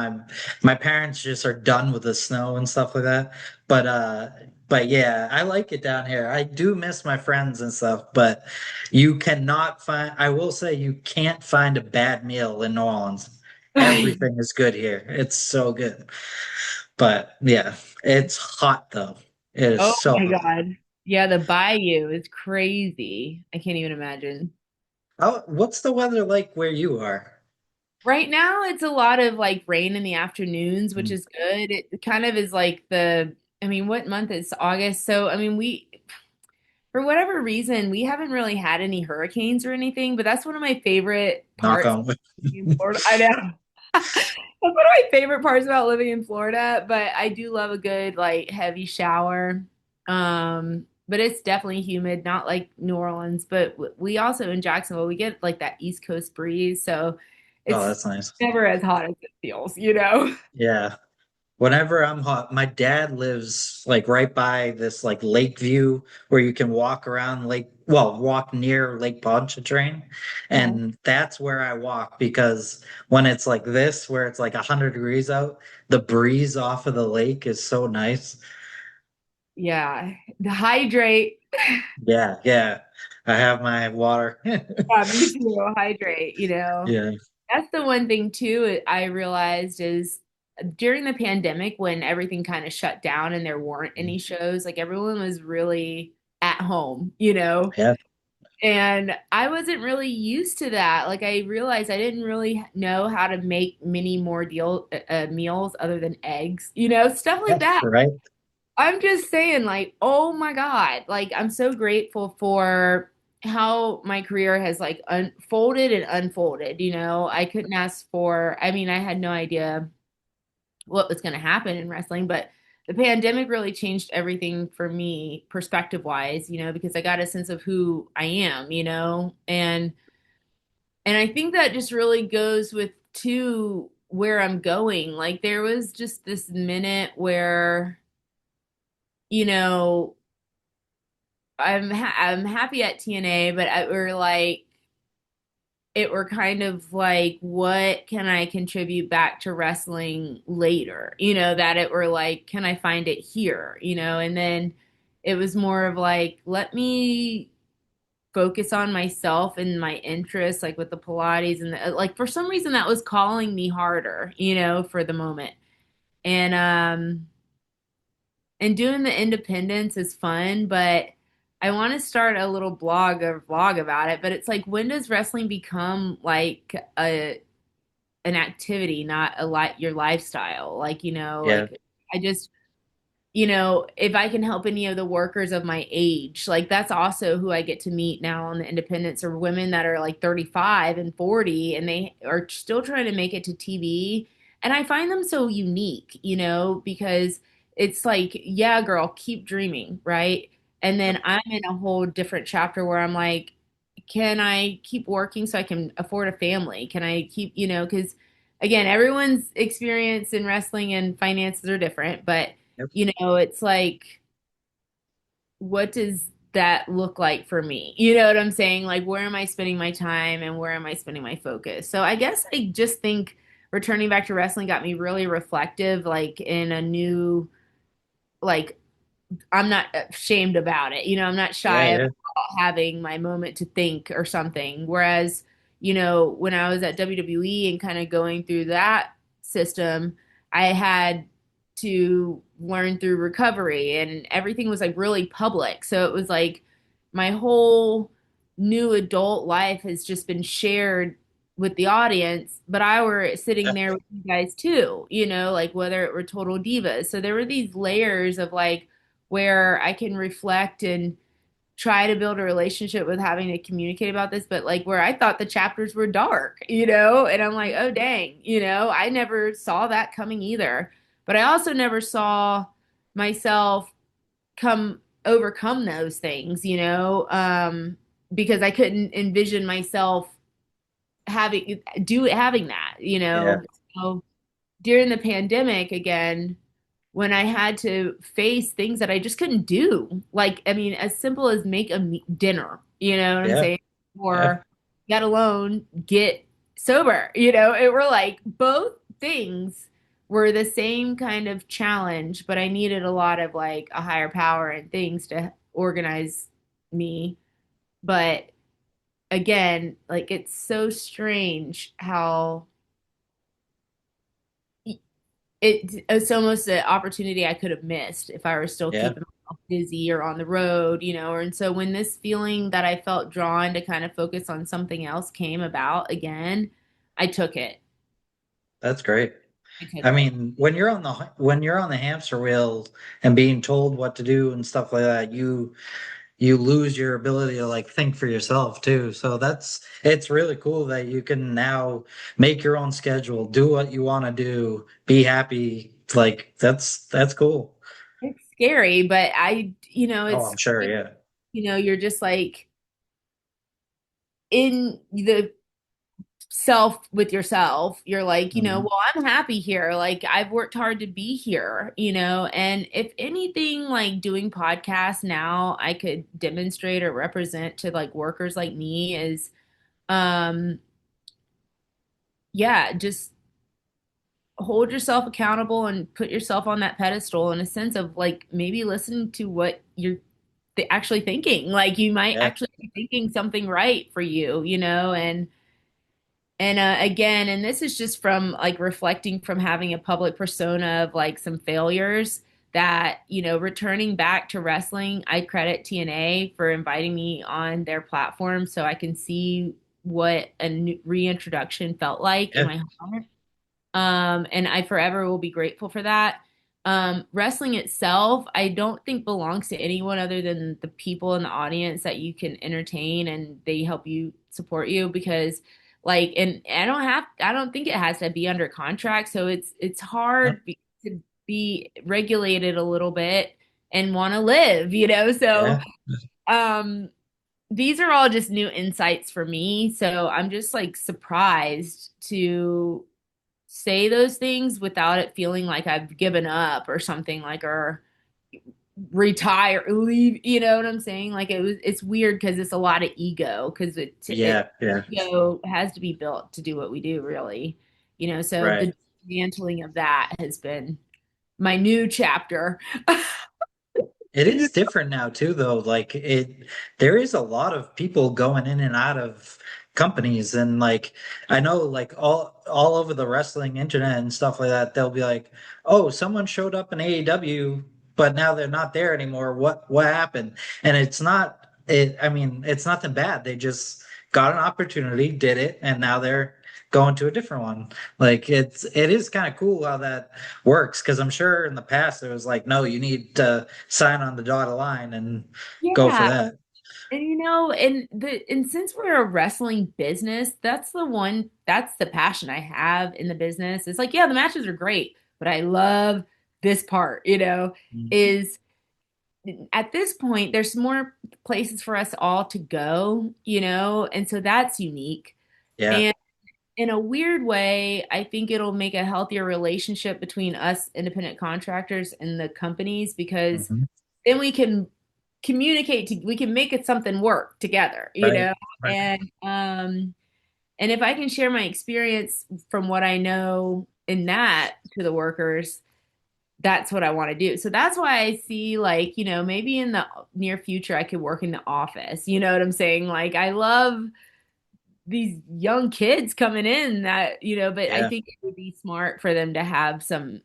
my parents just are done with the snow and stuff like that. But but yeah, I like it down here. I do miss my friends and stuff, but you cannot find, I will say you can't find a bad meal in New Orleans. Everything is good here. It's so good. But yeah, it's hot though. It is Oh so my hot. God. Yeah, the bayou is crazy. I can't even imagine. Oh, what's the weather like where you are? Right now, it's a lot of like rain in the afternoons, which Mm. is good. It kind of is like I mean, what month is August? So, I mean, for whatever reason, we haven't really had any hurricanes or anything, but that's one of my favorite Knock parts on wood. of living in Florida. I know. That's one of my favorite parts about living in Florida, but I do love a good like heavy shower. But it's definitely humid, not like New Orleans, but we also in Jacksonville, we get like that East Coast breeze, so Oh, it's that's nice. never as hot as it feels. Yeah. Whenever I'm hot, my dad lives like right by this like lake view where you can walk around walk near Lake Pontchartrain. Uh-huh. And that's where I walk because when it's like this, where it's like 100 degrees out, the breeze off of the lake is so nice. Yeah, the hydrate. Yeah, yeah. I have my water. Me too. Hydrate. Yeah, That's the one thing too I realized is during the pandemic when everything kind of shut down and there weren't any shows, like everyone was really at home. yeah, And I wasn't really used to that. Like I realized I didn't really know how to make many more meals other than eggs, stuff like yeah, that. right. I'm just saying, like, oh my God, like I'm so grateful for how my career has like unfolded and unfolded. I couldn't ask for, I mean, I had no idea what was going to happen in wrestling, but the pandemic really changed everything for me perspective wise, because I got a sense of who I am, and I think that just really goes with to where I'm going. Like there was just this minute where, you know, I'm happy at TNA, but we're kind of like, what can I contribute back to wrestling later? That it were like, can I find it here? And then it was more of like, let me focus on myself and my interests, like with the Pilates and like for some reason that was calling me harder, for the moment. And doing the independence is fun, but I want to start a little blog or vlog about it. But it's like, when does wrestling become like an activity, not your lifestyle? Yeah, Like I just if I can help any of the workers of my age, like that's also who I get to meet now on the independents, or women that are like 35 and 40 and they are still trying to make it to TV. And I find them so unique, because it's like, yeah, girl, keep dreaming, right? And then yep, I'm in a whole different chapter where I'm like, can I keep working so I can afford a family? Can I because again, everyone's experience in wrestling and finances are different, but yep. it's like, what does that look like for me? You know what I'm saying? Like, where am I spending my time and where am I spending my focus? So I guess I just think returning back to wrestling got me really reflective, like in a new, like, I'm not ashamed about it. I'm not Yeah, shy about yeah, having my moment to think or something. Whereas, when I was at WWE and kind of going through that system, I had to learn through recovery and everything was like really public. So it was like my whole new adult life has just been shared with the audience, but I were sitting yeah, there with you guys too, like whether it were total divas. So there were these layers of like, where I can reflect and try to build a relationship with having to communicate about this, but like where I thought the chapters were dark, and I'm like, oh dang, I never saw that coming either. But I also never saw myself come overcome those things, because I couldn't envision myself having that, Yeah. So during the pandemic again, when I had to face things that I just couldn't do, like, I mean, as simple as make a dinner, you know what I'm Yeah. saying? Yeah. Or let alone get sober, it were like both things were the same kind of challenge, but I needed a lot of like a higher power and things to organize me. But again, like it's so strange how it's almost an opportunity I could have missed if I were still Yeah. keeping myself busy or on the road, and so when this feeling that I felt drawn to kind of focus on something else came about again, I took it. That's great. I took I it. mean, when you're on the hamster wheel and being told what to do and stuff like that, you lose your ability to like think for yourself too. So it's really cool that you can now make your own schedule, do what you want to do, be happy. Like that's cool. It's scary, but Oh, it's I'm sure. Yeah. you're just like in the self with yourself, you're like, Mhm. well, I'm happy here. Like I've worked hard to be here, and if anything, like doing podcasts now, I could demonstrate or represent to like workers like me is, um, yeah, just hold yourself accountable and put yourself on that pedestal in a sense of like maybe listen to what you're actually thinking. Like you might Yeah. actually be thinking something right for you, and again, and this is just from like reflecting from having a public persona of like some failures that, returning back to wrestling, I credit TNA for inviting me on their platform so I can see what a reintroduction felt like in Yeah. my heart. And I forever will be grateful for that. Wrestling itself, I don't think belongs to anyone other than the people in the audience that you can entertain and they help you support you because like and I don't think it has to be under contract, so it's No, hard to be regulated a little bit and want to live, so yeah. um these are all just new insights for me, so I'm just like surprised to say those things without it feeling like I've given up or something like or retire leave, you know what I'm saying? Like it's weird because it's a lot of ego because it Yeah. Yeah. ego has to be built to do what we do really. So Right. the dismantling of that has been my new chapter. It is different now too, though. There is a lot of people going in and out of companies, and like I know, like all over the wrestling internet and stuff like that, they'll be like, "Oh, someone showed up in AEW, but now they're not there anymore. What happened?" And it's not it. I mean, it's nothing bad. They just got an opportunity, did it, and now they're going to a different one. Like it is kind of cool how that works because I'm sure in the past it was like, no, you need to sign on the dotted line and go for Yeah. that. And and since we're a wrestling business, that's the passion I have in the business. It's like, yeah, the matches are great, but I love this part, Mm. is at this point there's more places for us all to go, and so that's unique. Yeah. And in a weird way, I think it'll make a healthier relationship between us independent contractors and the companies because Mhm. then we can make it something work together, Right. Right. and if I can share my experience from what I know in that to the workers, that's what I want to do. So that's why I see like, maybe in the near future I could work in the office. You know what I'm saying? Like I love these young kids coming in that, but I Yeah. think it would be smart for them to have some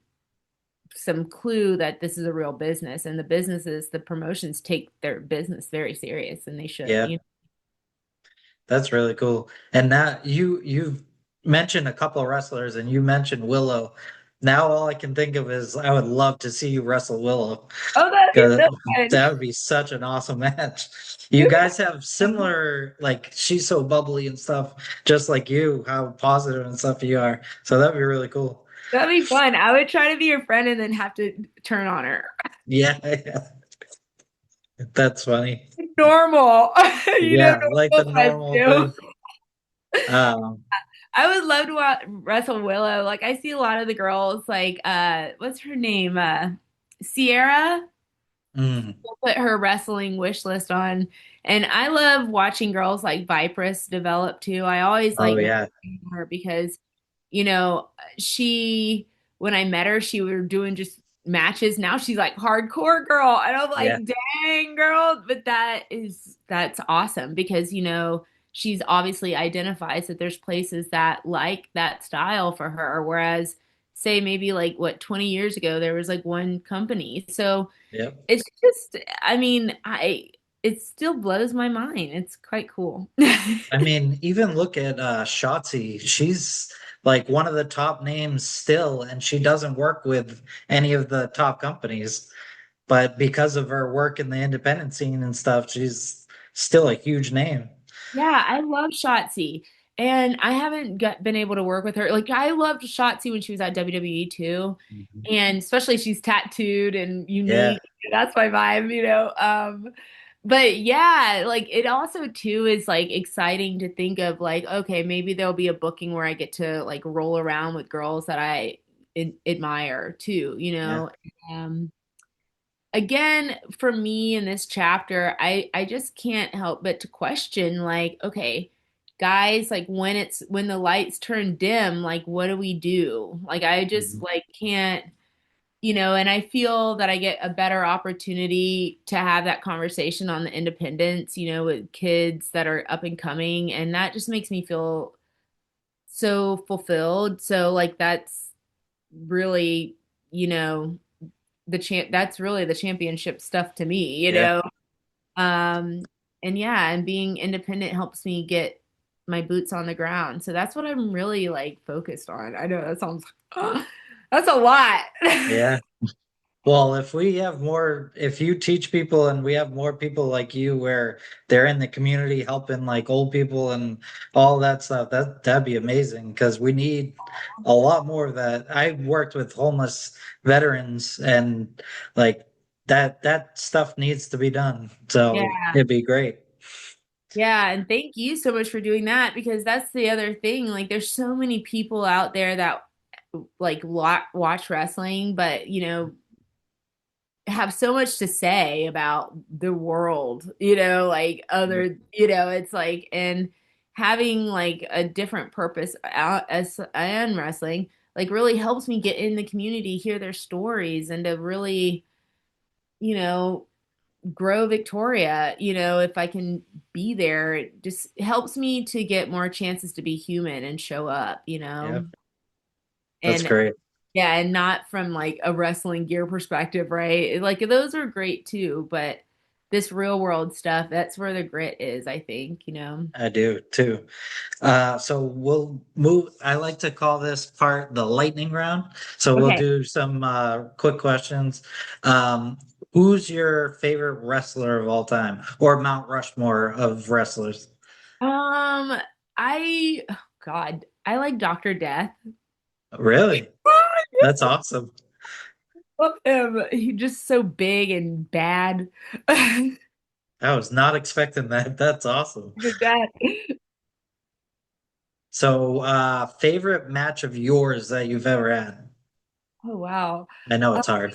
clue that this is a real business and the promotions take their business very serious and they should, Yeah. That's really cool. And now you've mentioned a couple of wrestlers and you mentioned Willow. now all I can think of is I would love to see you wrestle Willow Oh, that'd be because so fun. that would be such an awesome match. You guys have similar, like she's so bubbly and stuff, just like you, how positive and stuff you are. So that'd be really cool. That'd be fun. I would try to be your friend and then have to turn on her. Yeah, yeah. That's funny. Normal. You know, Yeah, like the normal friends normal do. thing. Um, I would love to wrestle Willow. Like I see a lot of the girls, like what's her name? Sierra. mm, We'll put her wrestling wish list on. And I love watching girls like Vipress develop too. I always oh like yeah, her because, you know, she when I met her, she were doing just matches. Now she's like hardcore girl. And I'm yeah, like, dang girl. But that's awesome because, she's obviously identifies that there's places that like that style for her. Whereas say maybe like what 20 years ago there was like one company. So yeah. it's just, I mean, it still blows my mind. It's quite cool. I mean, even look at Shotzi. She's like one of the top names still, and she doesn't work with any of the top companies. But because of her work in the independent scene and stuff, she's still a huge name. Yeah, I love Shotzi. And I haven't been able to work with her. Like I loved Shotzi when she was at WWE too. Mhm. And especially she's tattooed and Yeah, unique. That's my vibe. But yeah, like it also too is like exciting to think of like, okay, maybe there'll be a booking where I get to like roll around with girls that I admire too. yeah, Um, again, for me in this chapter, I just can't help but to question like, okay, guys, like when the lights turn dim, like what do we do? Like I just mhm, like can't, and I feel that I get a better opportunity to have that conversation on the independents, with kids that are up and coming, and that just makes me feel so fulfilled. So like that's really, you know, that's really the championship stuff to me, yeah. Um, and yeah, and being independent helps me get my boots on the ground. So that's what I'm really like focused on. I know that sounds that's a lot. Yeah. Well, if we have more, if you teach people and we have more people like you where they're in the community helping like old people and all that stuff, that'd be amazing because we need a lot more of that. I worked with homeless veterans and like that stuff needs to be done. Yeah. So it'd be great. Yeah, and thank you so much for doing that because that's the other thing. Like there's so many people out there that like watch wrestling, but have so much to say about the world, like other, it's like, and having like a different purpose out as and wrestling, like really helps me get in the community, hear their stories, and to really, you know, grow Victoria, if I can be there, it just helps me to get more chances to be human and show up, Yeah, that's and great. yeah, and not from like a wrestling gear perspective, right? Like those are great too, but this real world stuff, that's where the grit is, I think. I do too. So we'll move. I like to call this part the lightning round. So we'll Okay. do some quick questions. Um, who's your favorite wrestler of all time, or Mount Rushmore of wrestlers? Um, oh God, I like Dr. Death. Really? That's awesome. Love him. He's just so big and bad. I was not expecting that. That's awesome. Dr. Death. So, favorite match of yours that you've ever had? Oh wow. I know it's hard.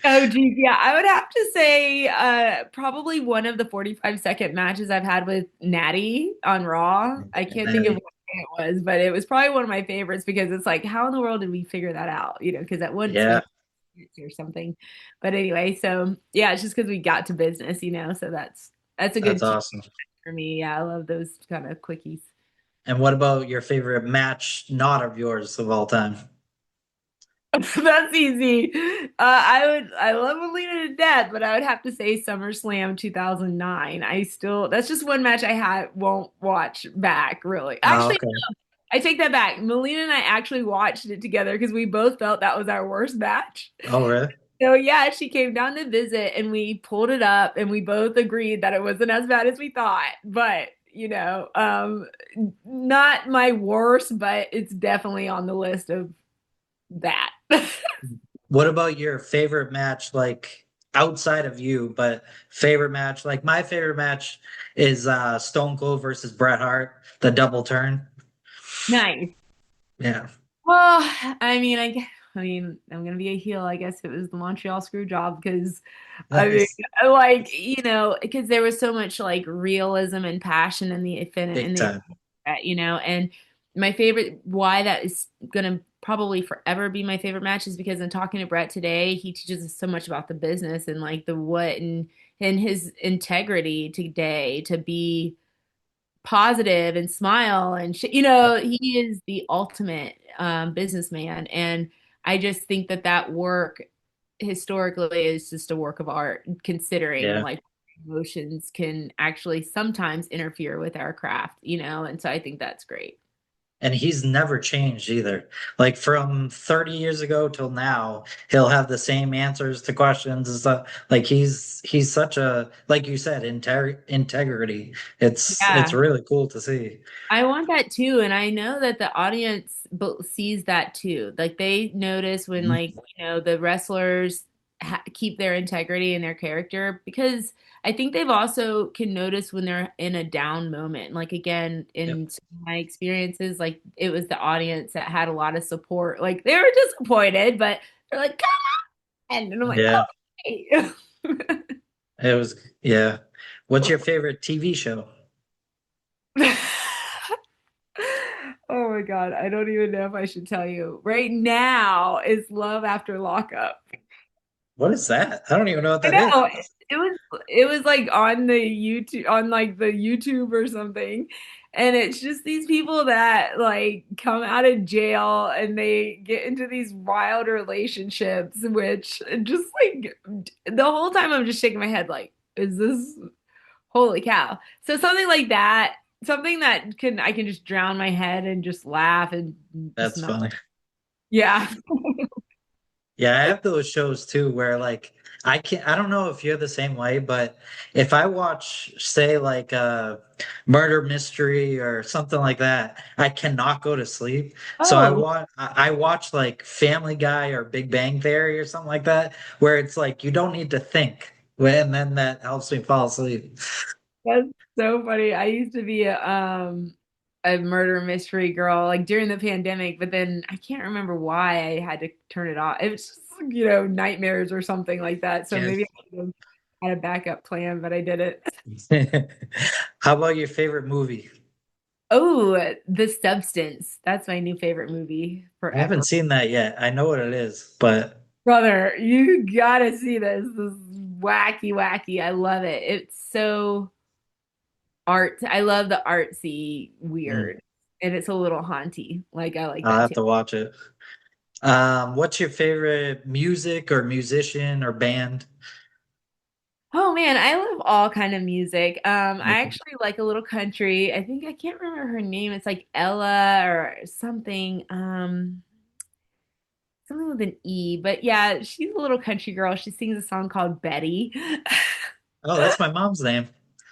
Oh geez, yeah. I would have to say probably one of the 45-second matches I've had with Natty on Raw. I can't think of Maybe. what it was, but it was probably one of my favorites because it's like, how in the world did we figure that out? Because at once we Yeah, or something. But anyway, so yeah, it's just because we got to business. So that's a that's good cheat awesome. for me. Yeah, I love those kind of quickies. And what about your favorite match, not of yours, of all time? That's easy. I love Alina to death, but I would have to say SummerSlam 2009. That's just one match I won't watch back really. Oh, Actually, okay. I take that back. Melina and I actually watched it together because we both felt that was our worst match. Oh, really? So yeah, she came down to visit and we pulled it up and we both agreed that it wasn't as bad as we thought. But, not my worst, but it's definitely on the list of that. What about your favorite match, like outside of you, but favorite match? Like my favorite match is Stone Cold versus Bret Hart, the double turn. Nice. Yeah. Well, I'm gonna be a heel, I guess, if it was the Montreal screw job because I mean, Nice. because there was so much like realism and passion in Big the time. and my favorite why that is gonna probably forever be my favorite match is because in talking to Brett today, he teaches us so much about the business and like the what and his integrity today to be positive and smile and he is the ultimate businessman, and I just think that work historically is just a work of art considering Yeah. like emotions can actually sometimes interfere with our craft, and so I think that's great. And he's never changed either. Like from 30 years ago till now, he'll have the same answers to questions and stuff. Like he's such a, like you said, integrity. It's Yeah, really cool to see. I want that too, and I know that the audience sees that too. Like they notice when, Mhm. like, the wrestlers keep their integrity and their character because I think they've also can notice when they're in a down moment. Like again, Yep. in some of my experiences, like it was the audience that had a lot of support. Like they were disappointed, but they're like, "Come on!" And I'm like, Yeah. "Okay." It was, yeah. What's your favorite TV show? Oh my God, I don't even know if I should tell you. Right now is Love After Lockup. What is that? I don't even know what I that is. know it was like on like the YouTube or something. And it's just these people that like come out of jail and they get into these wild relationships, which just like the whole time I'm just shaking my head like, is this holy cow? So something like that, something that can I can just drown my head and just laugh and just That's not. funny. Yeah. Yeah, I have those shows too where like I don't know if you're the same way, but if I watch say like a murder mystery or something like that, I cannot go to sleep. So Oh, I watch like Family Guy or Big Bang Theory or something like that where it's like you don't need to think. And then that helps me fall asleep. that's so funny. I used to be a murder mystery girl like during the pandemic, but then I can't remember why I had to turn it off. It was just, nightmares or something like that. So Yeah. maybe I should have had a backup plan, but I didn't. How about your favorite movie? Oh, The Substance. That's my new favorite movie I haven't forever. seen that yet. I know what it is, but Brother, you gotta see this. This is wacky, wacky. I love it. It's so art. I love the artsy mm, weird. And it's a little haunty. Like I like I'll that have too. to watch it. What's your favorite music or musician or band? Oh man, I love all kind of music. Me I too. actually like a little country. I think I can't remember her name. It's like Ella or something. Something with an E. But yeah, she's a little country girl. She sings a song called Betty. Oh, that's my mom's name.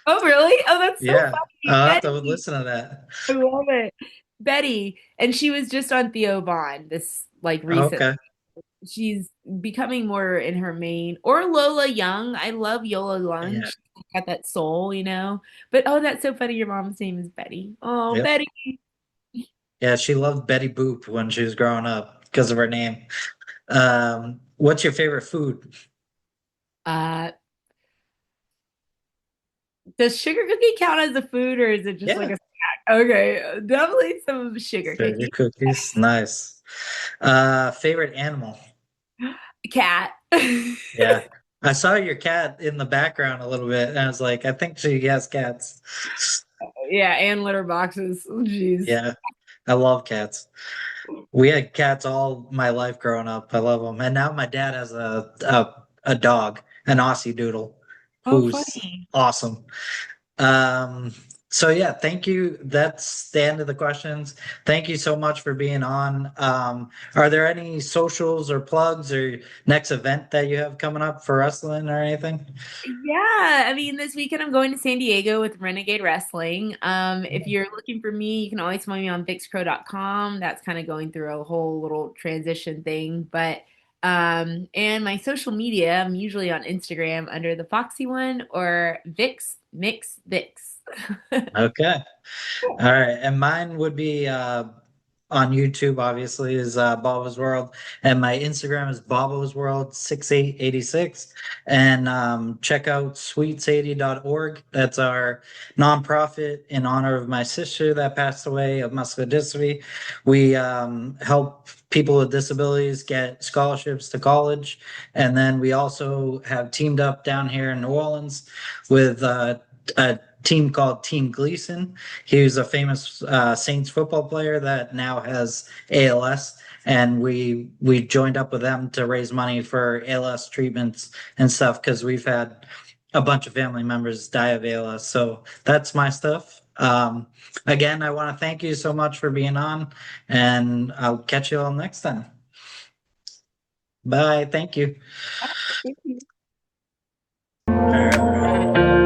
Oh, really? Oh, that's so Yeah, funny. I'll have to Betty. listen to that. I love it. Betty. And she was just on Theo Vaughn this like recent. Okay. She's becoming more in her main or Lola Young. I love Yola Young. Yeah. She's got that soul. But oh, that's so funny. Your mom's name is Betty. Oh, Yep. Betty. Yeah, she loved Betty Boop when she was growing up because of her name. What's your favorite food? Uh, does sugar cookie count as a food or is it just like Yeah, a snack? Okay, definitely some sugar sugar cookie. cookies. Nice. Favorite animal? Cat. Yeah. I saw your cat in the background a little bit, and I was like, I think she has cats. Yeah, and litter boxes. Oh, jeez. Yeah, I love cats. We had cats all my life growing up. I love them. And now my dad has a dog, an Aussie Doodle, Oh, who's funny. awesome. Um, So yeah, thank you. That's the end of the questions. Thank you so much for being on. Are there any socials or plugs or next event that you have coming up for wrestling or anything? Yeah, I mean, this weekend I'm going to San Diego with Renegade Wrestling. If you're looking for me, you can always find me on VixPro.com. That's kind of going through a whole little transition thing. But and my social media, I'm usually on Instagram under the Foxy one or Vix Mix Vix. Okay. All right. And mine would be on YouTube, obviously, is Bobbo's World. And my Instagram is Bobbo's World 6886. And check out sweetsadie.org. That's our nonprofit in honor of my sister that passed away of muscular dystrophy. We help people with disabilities get scholarships to college. And then we also have teamed up down here in New Orleans with a team called Team Gleason. He was a famous Saints football player that now has ALS, and we joined up with them to raise money for ALS treatments and stuff because we've had a bunch of family members die of ALS. So that's my stuff. Again, I want to thank you so much for being on, and I'll catch you all next time. Bye. Thank you. Thank you. All right.